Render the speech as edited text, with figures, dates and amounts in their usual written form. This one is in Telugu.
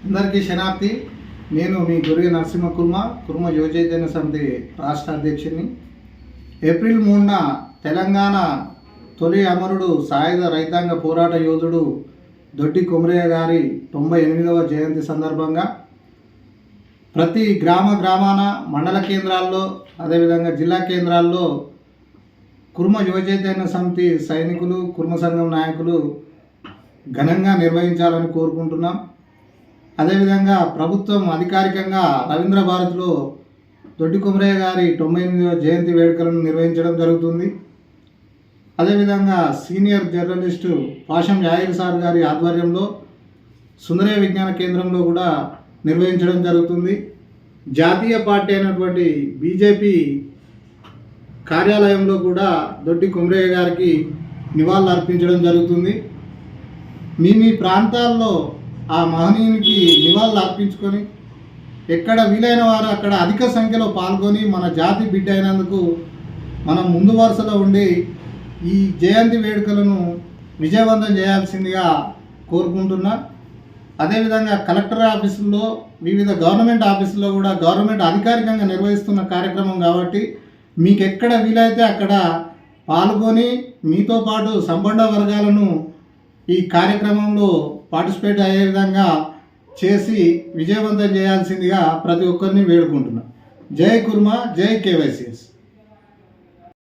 అందరికీ శనార్థి. నేను మీ గురి నరసింహ కుర్మ యువ చైతన్య సమితి రాష్ట్ర అధ్యక్షుని. ఏప్రిల్ 3న తెలంగాణ తొలి అమరుడు సాయుధ రైతాంగ పోరాట యోధుడు దొడ్డి కొమరయ్య గారి 98వ జయంతి సందర్భంగా ప్రతి గ్రామాన మండల కేంద్రాల్లో అదేవిధంగా జిల్లా కేంద్రాల్లో కుర్మ యువ చైతన్య సమితి సైనికులు కుర్మ సంఘం నాయకులు ఘనంగా నిర్వహించాలని కోరుకుంటున్నాం. అదేవిధంగా ప్రభుత్వం అధికారికంగా రవీంద్ర భారతిలో దొడ్డి కొమరయ్య గారి 98వ జయంతి వేడుకలను నిర్వహించడం జరుగుతుంది. అదేవిధంగా సీనియర్ జర్నలిస్టు పాషం యాయిర్ సార్ గారి ఆధ్వర్యంలో సుందరయ్య విజ్ఞాన కేంద్రంలో కూడా నిర్వహించడం జరుగుతుంది. జాతీయ పార్టీ అయినటువంటి బీజేపీ కార్యాలయంలో కూడా దొడ్డి కొమరయ్య గారికి నివాళులు అర్పించడం జరుగుతుంది. మీ ప్రాంతాల్లో ఆ మహనీయునికి నివాళులు అర్పించుకొని ఎక్కడ వీలైన వారు అక్కడ అధిక సంఖ్యలో పాల్గొని మన జాతి బిడ్డ అయినందుకు మనం ముందు వరుసలో ఉండి ఈ జయంతి వేడుకలను విజయవంతం చేయాల్సిందిగా కోరుకుంటున్నా. అదేవిధంగా కలెక్టర్ ఆఫీసుల్లో వివిధ గవర్నమెంట్ ఆఫీసుల్లో కూడా గవర్నమెంట్ అధికారికంగా నిర్వహిస్తున్న కార్యక్రమం కాబట్టి మీకు ఎక్కడ వీలైతే అక్కడ పాల్గొని మీతో పాటు సంబంధ వర్గాలను ఈ కార్యక్రమంలో పార్టిసిపేట్ అయ్యే విధంగా చేసి విజయవంతం చేయాల్సిందిగా ప్రతి ఒక్కరిని వేడుకుంటున్నాను. జై కుర్మ, జై కేవైసీఎస్.